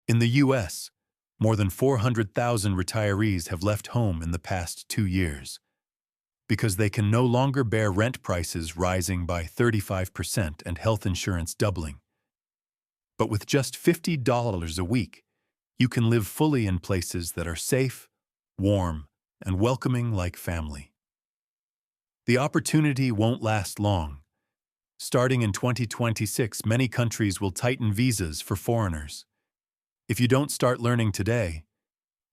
In the U.S., more than 400,000 retirees have left home in the past 2 years because they can no longer bear rent prices rising by 35% and health insurance doubling. But with just $50 a week, you can live fully in places that are safe, warm, and welcoming like family. The opportunity won't last long. Starting in 2026, many countries will tighten visas for foreigners. If you don't start learning today,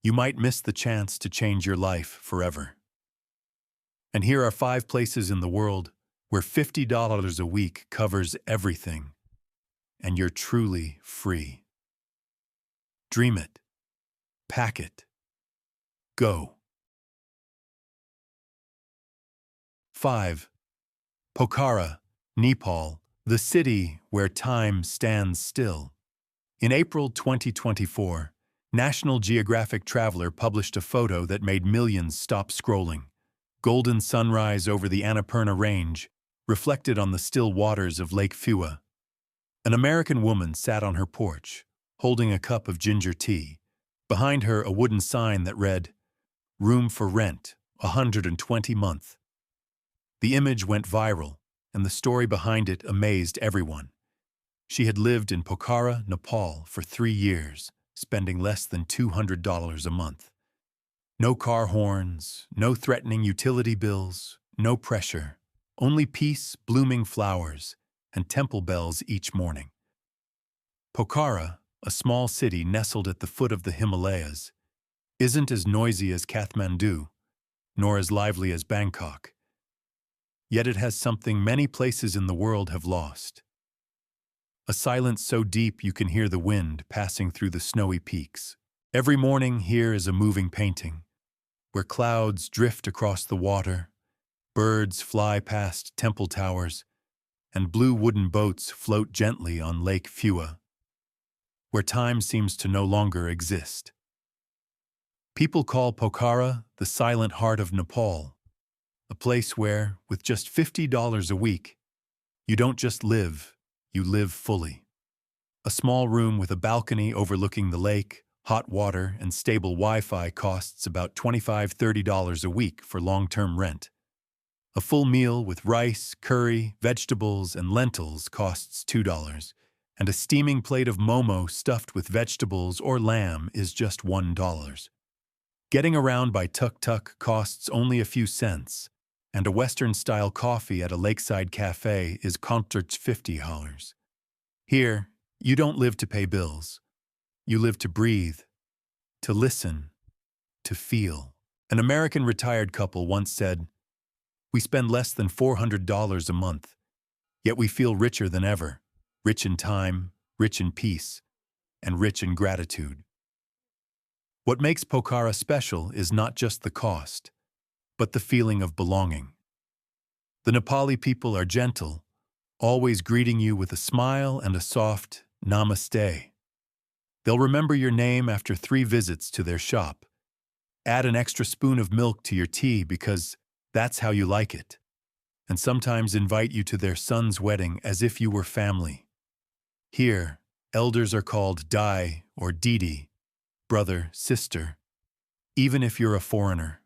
you might miss the chance to change your life forever. And here are 5 places in the world where $50 a week covers everything, and you're truly free. Dream it. Pack it. Go. 5. Pokhara, Nepal, the city where time stands still. In April 2024, National Geographic Traveler published a photo that made millions stop scrolling. Golden sunrise over the Annapurna Range, reflected on the still waters of Lake Phua. An American woman sat on her porch, holding a cup of ginger tea. Behind her, a wooden sign that read, "Room for rent, $120 a month." The image went viral, and the story behind it amazed everyone. She had lived in Pokhara, Nepal for 3 years, spending less than $200 a month. No car horns, no threatening utility bills, no pressure, only peace, blooming flowers, and temple bells each morning. Pokhara, a small city nestled at the foot of the Himalayas, isn't as noisy as Kathmandu, nor as lively as Bangkok. Yet it has something many places in the world have lost. A silence so deep you can hear the wind passing through the snowy peaks. Every morning here is a moving painting, where clouds drift across the water, birds fly past temple towers, and blue wooden boats float gently on Lake Phua, where time seems to no longer exist. People call Pokhara the silent heart of Nepal, a place where, with just $50 a week, you don't just live, you live fully. A small room with a balcony overlooking the lake, hot water, and stable Wi-Fi costs about $25–30 a week for long-term rent. A full meal with rice, curry, vegetables, and lentils costs $2, and a steaming plate of momo stuffed with vegetables or lamb is just $1. Getting around by tuk-tuk costs only a few cents, and a Western-style coffee at a lakeside cafe is $50. Here, you don't live to pay bills. You live to breathe, to listen, to feel. An American retired couple once said, "We spend less than $400 a month, yet we feel richer than ever, rich in time, rich in peace, and rich in gratitude." What makes Pokhara special is not just the cost, but the feeling of belonging. The Nepali people are gentle, always greeting you with a smile and a soft namaste. They'll remember your name after 3 visits to their shop. Add an extra spoon of milk to your tea because that's how you like it, and sometimes invite you to their son's wedding as if you were family. Here, elders are called Dai or Didi, brother, sister, even if you're a foreigner.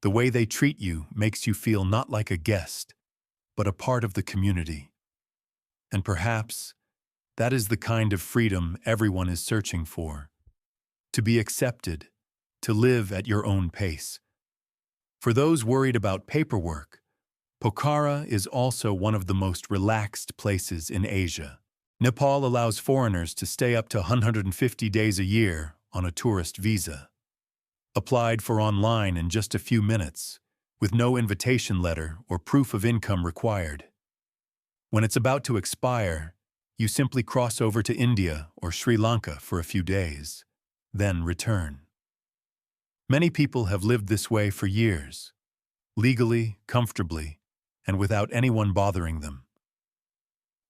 The way they treat you makes you feel not like a guest, but a part of the community. And perhaps that is the kind of freedom everyone is searching for. To be accepted, to live at your own pace. For those worried about paperwork, Pokhara is also one of the most relaxed places in Asia. Nepal allows foreigners to stay up to 150 days a year on a tourist visa. Applied for online in just a few minutes, with no invitation letter or proof of income required. When it's about to expire, you simply cross over to India or Sri Lanka for a few days, then return. Many people have lived this way for years, legally, comfortably, and without anyone bothering them.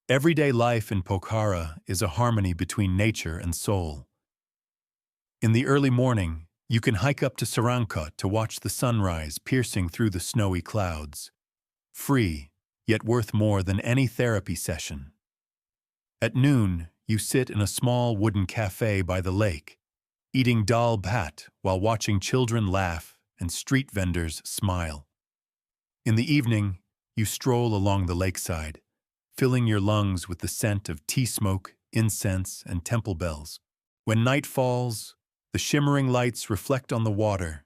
Everyday life in Pokhara is a harmony between nature and soul. In the early morning, you can hike up to Sarangkot to watch the sunrise piercing through the snowy clouds. Free, yet worth more than any therapy session. At noon, you sit in a small wooden cafe by the lake, eating dal bhat while watching children laugh and street vendors smile. In the evening, you stroll along the lakeside, filling your lungs with the scent of tea smoke, incense, and temple bells. When night falls, the shimmering lights reflect on the water,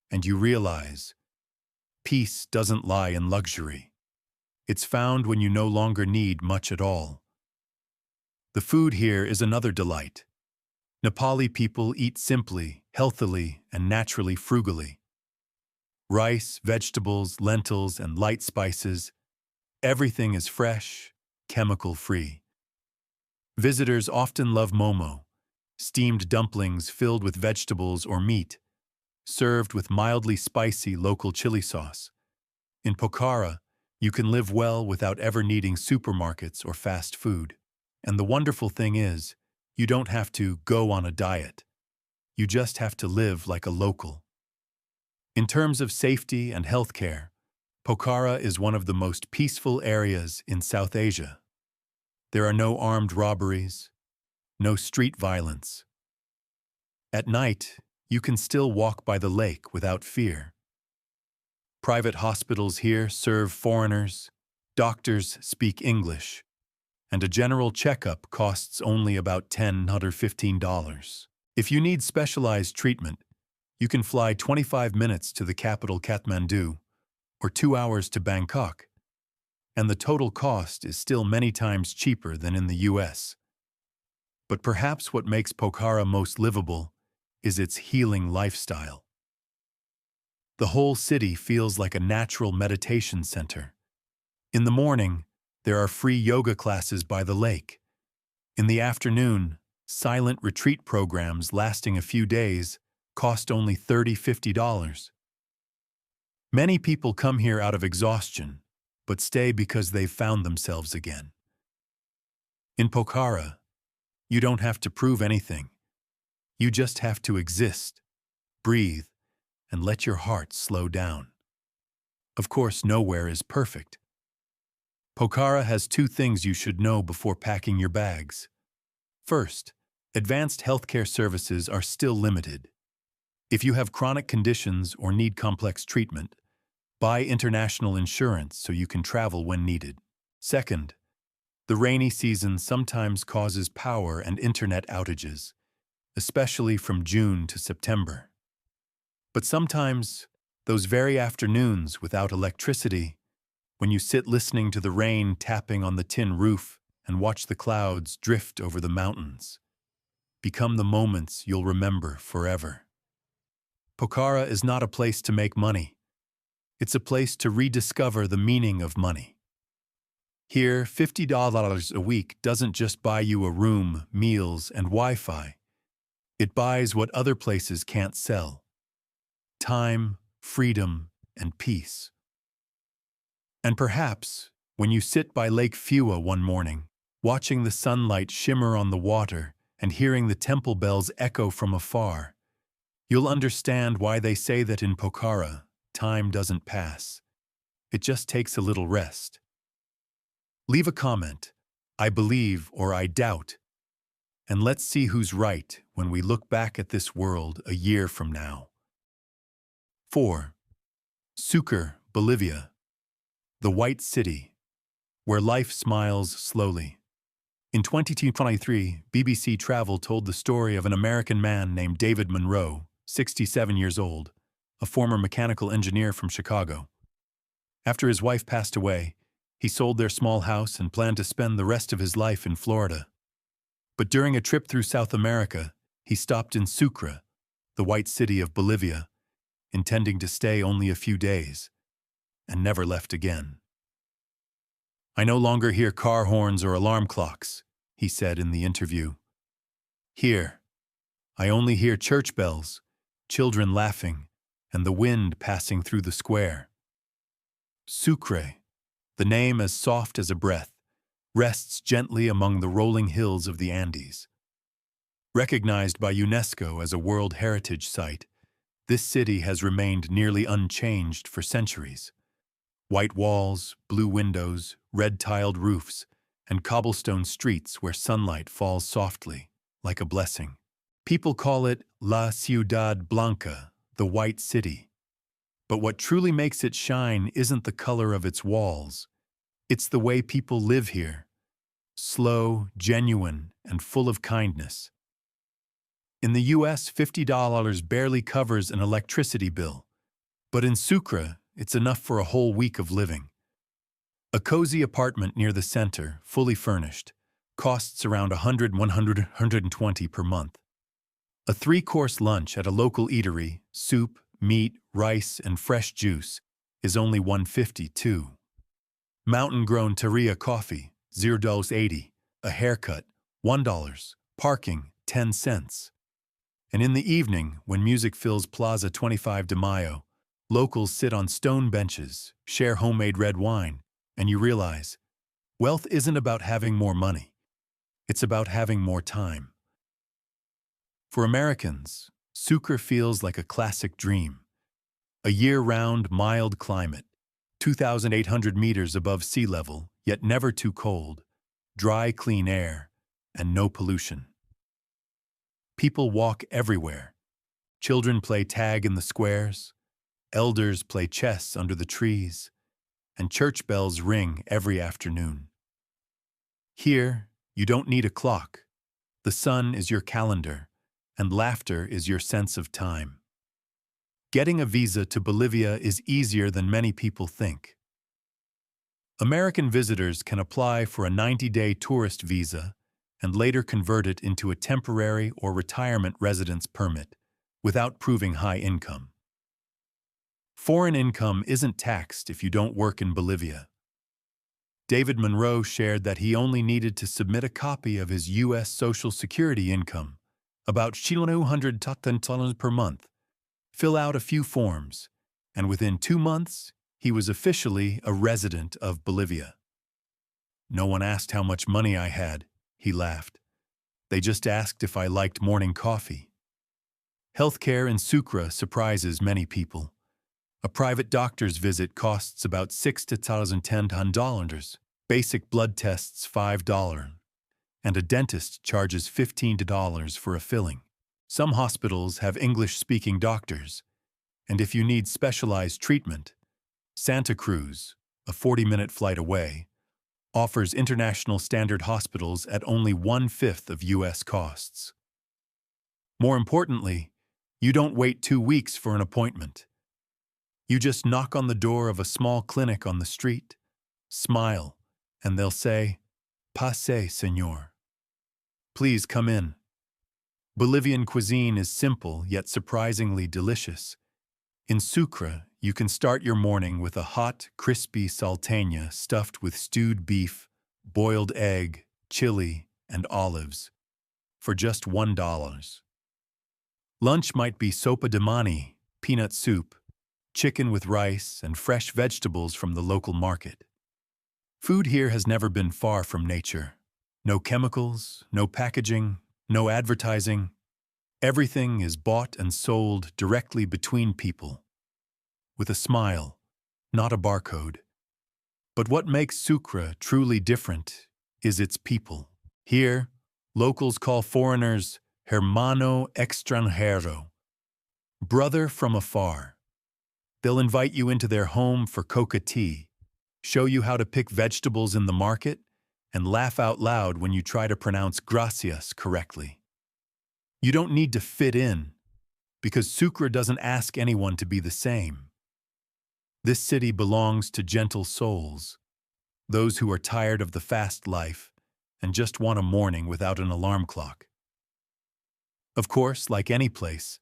and you realize peace doesn't lie in luxury. It's found when you no longer need much at all. The food here is another delight. Nepali people eat simply, healthily, and naturally frugally. Rice, vegetables, lentils, and light spices, everything is fresh, chemical-free. Visitors often love momo, steamed dumplings filled with vegetables or meat, served with mildly spicy local chili sauce. In Pokhara, you can live well without ever needing supermarkets or fast food. And the wonderful thing is, you don't have to go on a diet. You just have to live like a local. In terms of safety and healthcare, Pokhara is one of the most peaceful areas in South Asia. There are no armed robberies, no street violence. At night, you can still walk by the lake without fear. Private hospitals here serve foreigners, doctors speak English, and a general checkup costs only about $10 or $15. If you need specialized treatment, you can fly 25 minutes to the capital Kathmandu or 2 hours to Bangkok, and the total cost is still many times cheaper than in the US. But perhaps what makes Pokhara most livable is its healing lifestyle. The whole city feels like a natural meditation center. In the morning, there are free yoga classes by the lake. In the afternoon, silent retreat programs lasting a few days cost only $30–50. Many people come here out of exhaustion, but stay because they've found themselves again. In Pokhara, you don't have to prove anything. You just have to exist, breathe, and let your heart slow down. Of course, nowhere is perfect. Pokhara has 2 things you should know before packing your bags. First, advanced healthcare services are still limited. If you have chronic conditions or need complex treatment, buy international insurance so you can travel when needed. Second, the rainy season sometimes causes power and internet outages, especially from June to September. But sometimes, those very afternoons without electricity, when you sit listening to the rain tapping on the tin roof and watch the clouds drift over the mountains, become the moments you'll remember forever. Pokhara is not a place to make money. It's a place to rediscover the meaning of money. Here, $50 a week doesn't just buy you a room, meals, and Wi-Fi. It buys what other places can't sell: time, freedom, and peace. And perhaps, when you sit by Lake Phua one morning, watching the sunlight shimmer on the water and hearing the temple bells echo from afar, you'll understand why they say that in Pokhara, time doesn't pass. It just takes a little rest. Leave a comment, I believe or I doubt, and let's see who's right when we look back at this world a year from now. 4. Sucre, Bolivia. The White City, where life smiles slowly. In 2023, BBC Travel told the story of an American man named David Monroe, 67 years old, a former mechanical engineer from Chicago. After his wife passed away, he sold their small house and planned to spend the rest of his life in Florida. But during a trip through South America, he stopped in Sucre, the White City of Bolivia, intending to stay only a few days, and never left again. I no longer hear car horns or alarm clocks, he said in the interview. Here, I only hear church bells, children laughing, and the wind passing through the square. Sucre, the name as soft as a breath, rests gently among the rolling hills of the Andes. Recognized by UNESCO as a World Heritage Site, this city has remained nearly unchanged for centuries. White walls, blue windows, red-tiled roofs, and cobblestone streets where sunlight falls softly, like a blessing. People call it La Ciudad Blanca, the White City. But what truly makes it shine isn't the color of its walls. It's the way people live here. Slow, genuine, and full of kindness. In the US, $50 barely covers an electricity bill. But in Sucre, it's enough for a whole week of living. A cozy apartment near the center, fully furnished, costs around $100–120 per month. A 3-course lunch at a local eatery, soup, meat, rice, and fresh juice, is only $150 too. Mountain-grown terria coffee, $0.80, a haircut, $1, parking, 10 cents. And in the evening, when music fills Plaza 25 de Mayo, locals sit on stone benches, share homemade red wine, and you realize, wealth isn't about having more money. It's about having more time. For Americans, Sucre feels like a classic dream. A year-round, mild climate, 2,800 meters above sea level, yet never too cold, dry, clean air, and no pollution. People walk everywhere. Children play tag in the squares, elders play chess under the trees, and church bells ring every afternoon. Here, you don't need a clock. The sun is your calendar, and laughter is your sense of time. Getting a visa to Bolivia is easier than many people think. American visitors can apply for a 90-day tourist visa and later convert it into a temporary or retirement residence permit without proving high income. Foreign income isn't taxed if you don't work in Bolivia. David Monroe shared that he only needed to submit a copy of his U.S. Social Security income, about $200 per month, fill out a few forms, and within 2 months, he was officially a resident of Bolivia. No one asked how much money I had, he laughed. They just asked if I liked morning coffee. Healthcare in Sucre surprises many people. A private doctor's visit costs about $6 to $10, basic blood tests $5, and a dentist charges $15 for a filling. Some hospitals have English-speaking doctors, and if you need specialized treatment, Santa Cruz, a 40-minute flight away, offers international standard hospitals at only 1/5 of U.S. costs. More importantly, you don't wait 2 weeks for an appointment. You just knock on the door of a small clinic on the street, smile, and they'll say, "Pase, señor." Please come in. Bolivian cuisine is simple yet surprisingly delicious. In Sucre, you can start your morning with a hot, crispy salteña stuffed with stewed beef, boiled egg, chili, and olives, for just $1. Lunch might be sopa de mani, peanut soup, chicken with rice, and fresh vegetables from the local market. Food here has never been far from nature. No chemicals, no packaging, no advertising. Everything is bought and sold directly between people, with a smile, not a barcode. But what makes Sucre truly different is its people. Here, locals call foreigners hermano extranjero, brother from afar. They'll invite you into their home for coca tea, show you how to pick vegetables in the market, and laugh out loud when you try to pronounce gracias correctly. You don't need to fit in, because Sucre doesn't ask anyone to be the same. This city belongs to gentle souls, those who are tired of the fast life and just want a morning without an alarm clock. Of course, like any place,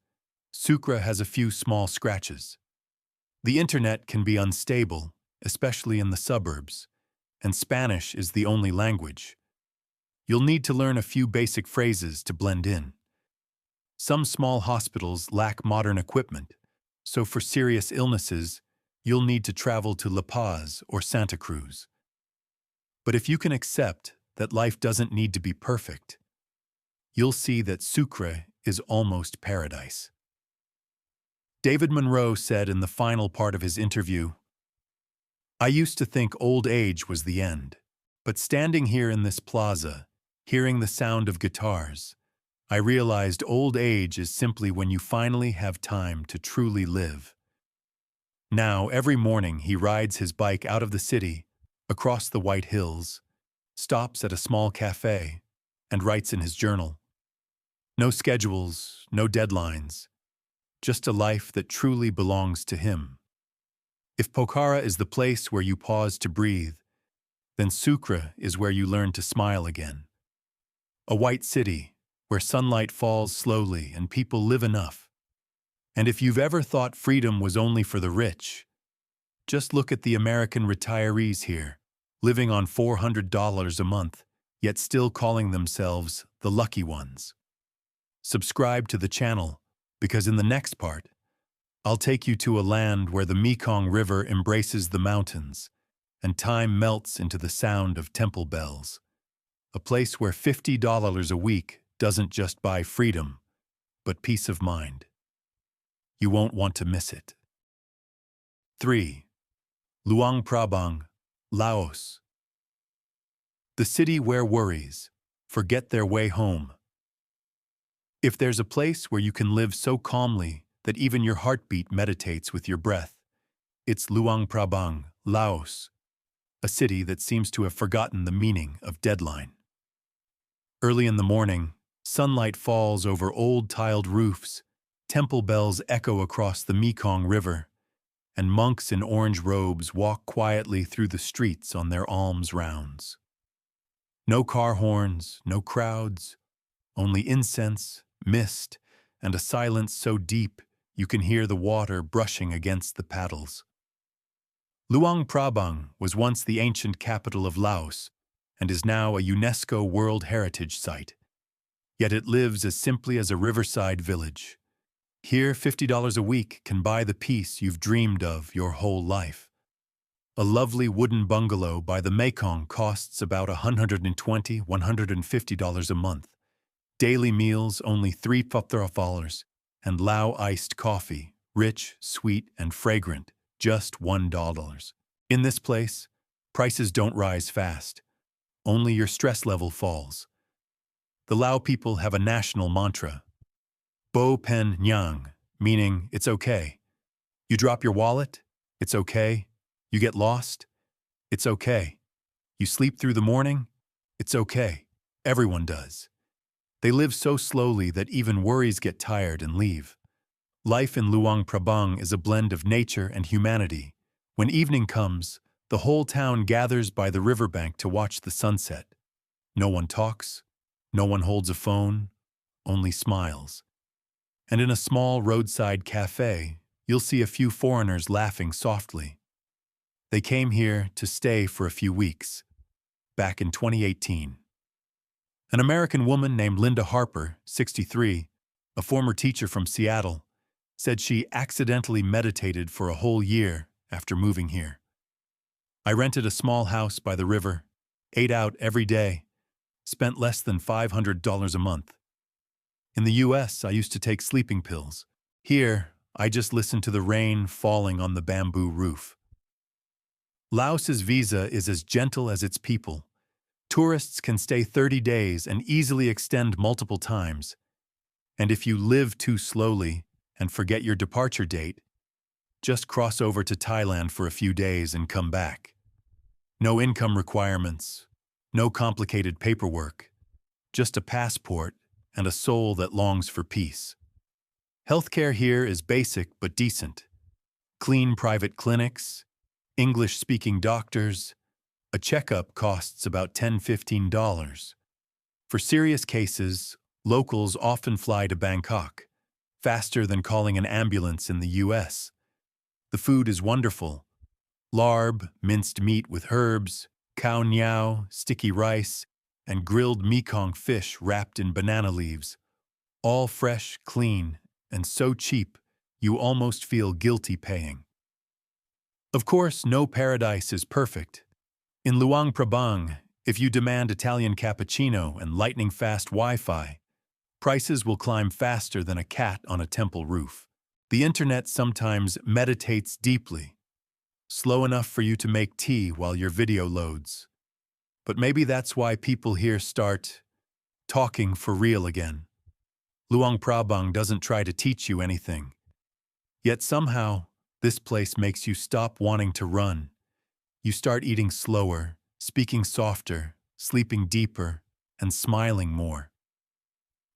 Sucre has a few small scratches. The internet can be unstable, especially in the suburbs, and Spanish is the only language. You'll need to learn a few basic phrases to blend in. Some small hospitals lack modern equipment, so for serious illnesses, you'll need to travel to La Paz or Santa Cruz. But if you can accept that life doesn't need to be perfect, you'll see that Sucre is almost paradise. David Monroe said in the final part of his interview, "I used to think old age was the end. But standing here in this plaza, hearing the sound of guitars, I realized old age is simply when you finally have time to truly live. Now, every morning he rides his bike out of the city, across the white hills, stops at a small cafe, and writes in his journal. No schedules, no deadlines, just a life that truly belongs to him. If Pokhara is the place where you pause to breathe, then Sucre is where you learn to smile again. A white city where sunlight falls slowly and people live enough. And if you've ever thought freedom was only for the rich, just look at the American retirees here, living on $400 a month, yet still calling themselves the lucky ones. Subscribe to the channel, because in the next part, I'll take you to a land where the Mekong River embraces the mountains, and time melts into the sound of temple bells. A place where $50 a week doesn't just buy freedom, but peace of mind. You won't want to miss it. 3. Luang Prabang, Laos. The city where worries forget their way home. If there's a place where you can live so calmly that even your heartbeat meditates with your breath, it's Luang Prabang, Laos, a city that seems to have forgotten the meaning of deadline. Early in the morning, sunlight falls over old tiled roofs, temple bells echo across the Mekong River, and monks in orange robes walk quietly through the streets on their alms rounds. No car horns, no crowds, only incense, mist, and a silence so deep you can hear the water brushing against the paddles. Luang Prabang was once the ancient capital of Laos and is now a UNESCO World Heritage Site. Yet it lives as simply as a riverside village. Here, $50 a week can buy the peace you've dreamed of your whole life. A lovely wooden bungalow by the Mekong costs about $120, $150 a month. Daily meals only $3, and Lao iced coffee, rich, sweet, and fragrant, just $1. In this place, prices don't rise fast. Only your stress level falls. The Lao people have a national mantra, Bo Pen Nyang, meaning it's okay. You drop your wallet? It's okay. You get lost? It's okay. You sleep through the morning? It's okay. Everyone does. They live so slowly that even worries get tired and leave. Life in Luang Prabang is a blend of nature and humanity. When evening comes, the whole town gathers by the riverbank to watch the sunset. No one talks, no one holds a phone, only smiles. And in a small roadside cafe, you'll see a few foreigners laughing softly. They came here to stay for a few weeks, back in 2018. An American woman named Linda Harper, 63, a former teacher from Seattle, said she accidentally meditated for a whole year after moving here. I rented a small house by the river, ate out every day, spent less than $500 a month. In the US, I used to take sleeping pills. Here, I just listen to the rain falling on the bamboo roof. Laos's visa is as gentle as its people. Tourists can stay 30 days and easily extend multiple times. And if you live too slowly and forget your departure date, just cross over to Thailand for a few days and come back. No income requirements, no complicated paperwork, just a passport and a soul that longs for peace. Healthcare here is basic but decent. Clean private clinics, English-speaking doctors. A checkup costs about $10–15. For serious cases, locals often fly to Bangkok, faster than calling an ambulance in the US. The food is wonderful. Larb, minced meat with herbs, khao niao, sticky rice, and grilled Mekong fish wrapped in banana leaves. All fresh, clean, and so cheap, you almost feel guilty paying. Of course, no paradise is perfect. In Luang Prabang, if you demand Italian cappuccino and lightning-fast Wi-Fi, prices will climb faster than a cat on a temple roof. The internet sometimes meditates deeply, slow enough for you to make tea while your video loads. But maybe that's why people here start talking for real again. Luang Prabang doesn't try to teach you anything. Yet somehow, this place makes you stop wanting to run. You start eating slower, speaking softer, sleeping deeper, and smiling more.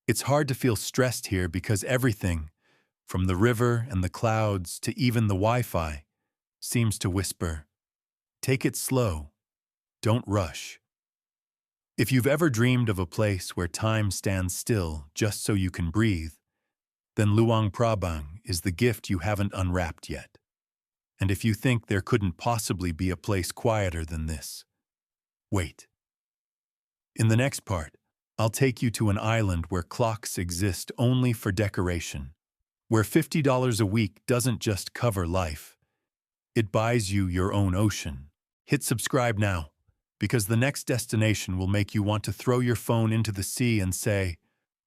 It's hard to feel stressed here because everything, from the river and the clouds to even the Wi-Fi, seems to whisper, "Take it slow. Don't rush." If you've ever dreamed of a place where time stands still just so you can breathe, then Luang Prabang is the gift you haven't unwrapped yet. And if you think there couldn't possibly be a place quieter than this, wait. In the next part, I'll take you to an island where clocks exist only for decoration, where $50 a week doesn't just cover life, it buys you your own ocean. Hit subscribe now, because the next destination will make you want to throw your phone into the sea and say,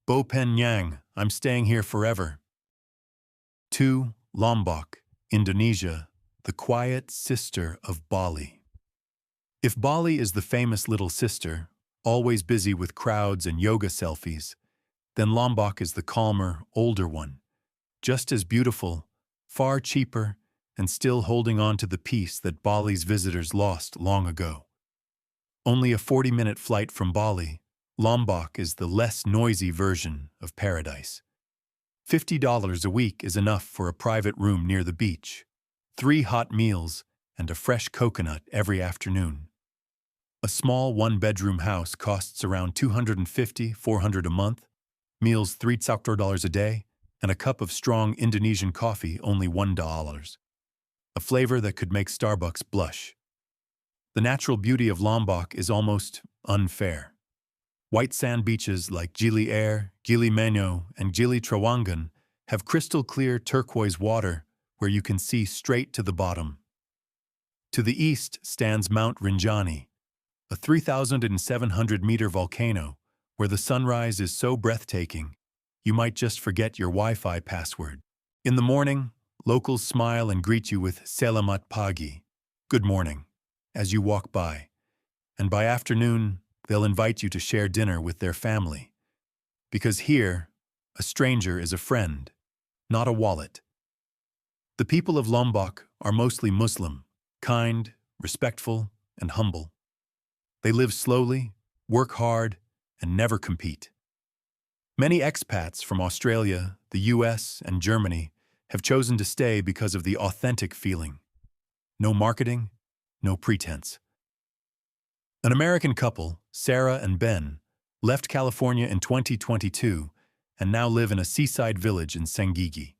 "Bo Pen Yang, I'm staying here forever." 2. Lombok, Indonesia, the quiet sister of Bali. If Bali is the famous little sister, always busy with crowds and yoga selfies, then Lombok is the calmer, older one, just as beautiful, far cheaper, and still holding on to the peace that Bali's visitors lost long ago. Only a 40-minute flight from Bali, Lombok is the less noisy version of paradise. $50 a week is enough for a private room near the beach, 3 hot meals, and a fresh coconut every afternoon. A small one-bedroom house costs around $250–400 a month, meals $3 a day, and a cup of strong Indonesian coffee only $1. A flavor that could make Starbucks blush. The natural beauty of Lombok is almost unfair. White sand beaches like Gili Air, Gili Menyo, and Gili Trawangan have crystal-clear turquoise water where you can see straight to the bottom. To the east stands Mount Rinjani, a 3,700-meter volcano where the sunrise is so breathtaking you might just forget your Wi-Fi password. In the morning, locals smile and greet you with "Selamat pagi," good morning, as you walk by, and by afternoon, they'll invite you to share dinner with their family. Because here, a stranger is a friend, not a wallet. The people of Lombok are mostly Muslim, kind, respectful, and humble. They live slowly, work hard, and never compete. Many expats from Australia, the US, and Germany have chosen to stay because of the authentic feeling. No marketing, no pretense. An American couple, Sarah and Ben, left California in 2022 and now live in a seaside village in Senggigi.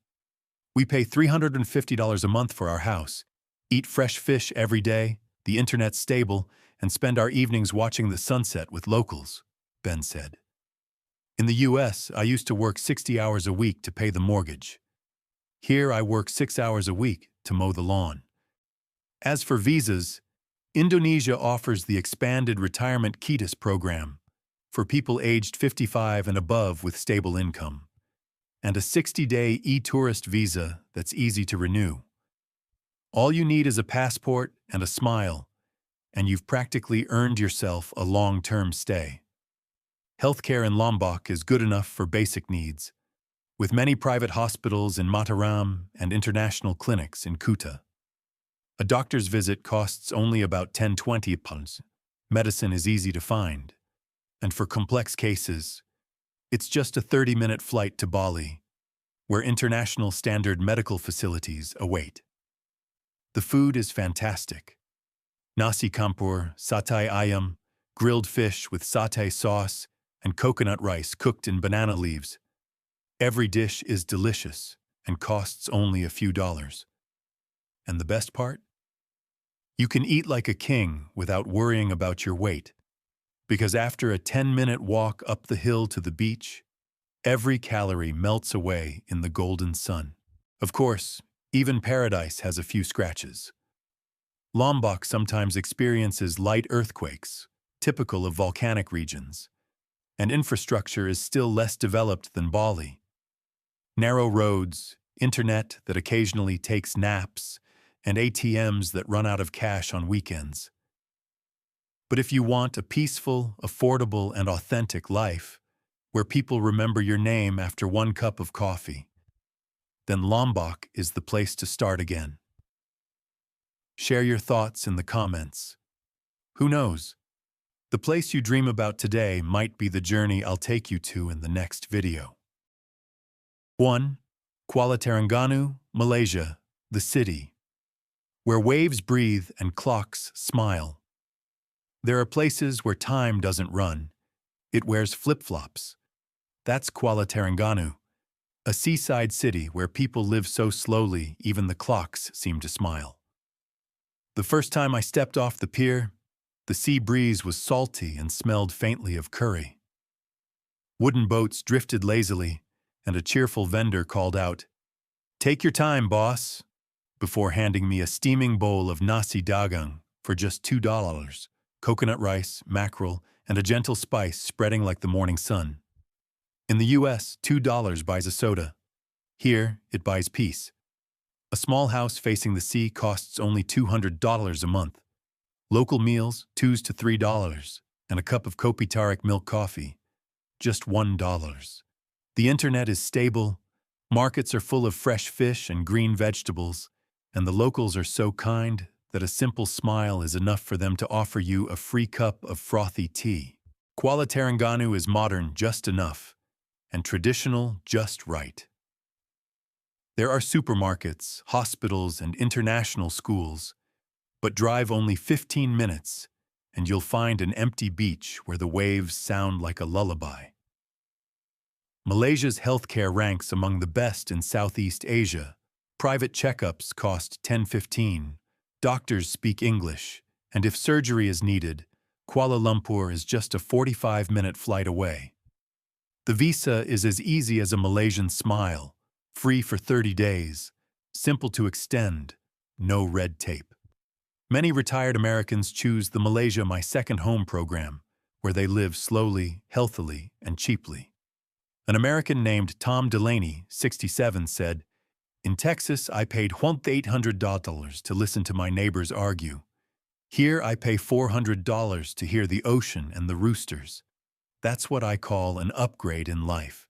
We pay $350 a month for our house, eat fresh fish every day, the internet's stable, and spend our evenings watching the sunset with locals, Ben said. In the US, I used to work 60 hours a week to pay the mortgage. Here I work 6 hours a week to mow the lawn. As for visas, Indonesia offers the expanded retirement KITAS program for people aged 55 and above with stable income, and a 60-day e-tourist visa that's easy to renew. All you need is a passport and a smile, and you've practically earned yourself a long-term stay. Healthcare in Lombok is good enough for basic needs, with many private hospitals in Mataram and international clinics in Kuta. A doctor's visit costs only about 10–20 pounds. Medicine is easy to find. And for complex cases, it's just a 30-minute flight to Bali, where international standard medical facilities await. The food is fantastic. Nasi campur, satay ayam, grilled fish with satay sauce, and coconut rice cooked in banana leaves. Every dish is delicious and costs only a few dollars. And the best part? You can eat like a king without worrying about your weight, because after a 10-minute walk up the hill to the beach, every calorie melts away in the golden sun. Of course, even paradise has a few scratches. Lombok sometimes experiences light earthquakes, typical of volcanic regions, and infrastructure is still less developed than Bali. Narrow roads, internet that occasionally takes naps, and ATMs that run out of cash on weekends. But if you want a peaceful, affordable, and authentic life, where people remember your name after one cup of coffee, then Lombok is the place to start again. Share your thoughts in the comments. Who knows? The place you dream about today might be the journey I'll take you to in the next video. 1. Kuala Terengganu, Malaysia, the city, where waves breathe and clocks smile. There are places where time doesn't run. It wears flip-flops. That's Kuala Terengganu, a seaside city where people live so slowly even the clocks seem to smile. The first time I stepped off the pier, the sea breeze was salty and smelled faintly of curry. Wooden boats drifted lazily, and a cheerful vendor called out, "Take your time, boss," before handing me a steaming bowl of nasi dagang for just $2, coconut rice, mackerel, and a gentle spice spreading like the morning sun. In the US, $2 buys a soda. Here, it buys peace. A small house facing the sea costs only $200 a month. Local meals, $2 to $3, and a cup of kopi tarik milk coffee, just $1. The internet is stable, markets are full of fresh fish and green vegetables, and the locals are so kind that a simple smile is enough for them to offer you a free cup of frothy tea. Kuala Terengganu is modern just enough, and traditional just right. There are supermarkets, hospitals, and international schools, but drive only 15 minutes, and you'll find an empty beach where the waves sound like a lullaby. Malaysia's healthcare ranks among the best in Southeast Asia. Private checkups cost $10.15. Doctors speak English, and if surgery is needed, Kuala Lumpur is just a 45-minute flight away. The visa is as easy as a Malaysian smile, free for 30 days, simple to extend, no red tape. Many retired Americans choose the Malaysia My Second Home program, where they live slowly, healthily, and cheaply. An American named Tom Delaney, 67, said, "In Texas, I paid $800 to listen to my neighbors argue. Here, I pay $400 to hear the ocean and the roosters. That's what I call an upgrade in life."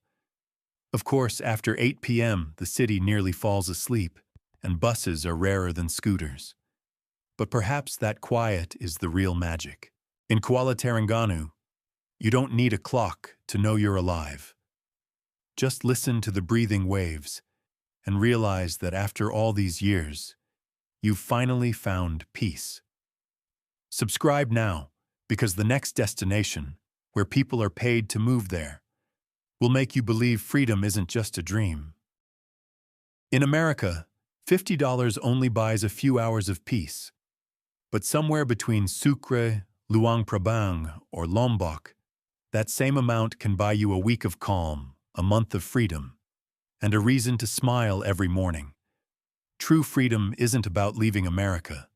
Of course, after 8 p.m., the city nearly falls asleep, and buses are rarer than scooters. But perhaps that quiet is the real magic. In Kuala Terengganu, you don't need a clock to know you're alive. Just listen to the breathing waves and realize that after all these years, you've finally found peace. Subscribe now, because the next destination, where people are paid to move there, will make you believe freedom isn't just a dream. In America, $50 only buys a few hours of peace. But somewhere between Sucre, Luang, Prabang, or Lombok, that same amount can buy you a week of calm, a month of freedom, and a reason to smile every morning. True freedom isn't about leaving America.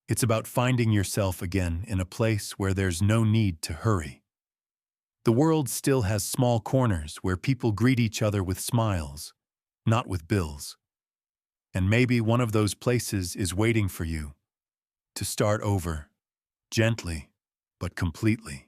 It's about finding yourself again in a place where there's no need to hurry. The world still has small corners where people greet each other with smiles, not with bills. And maybe one of those places is waiting for you to start over, gently but completely.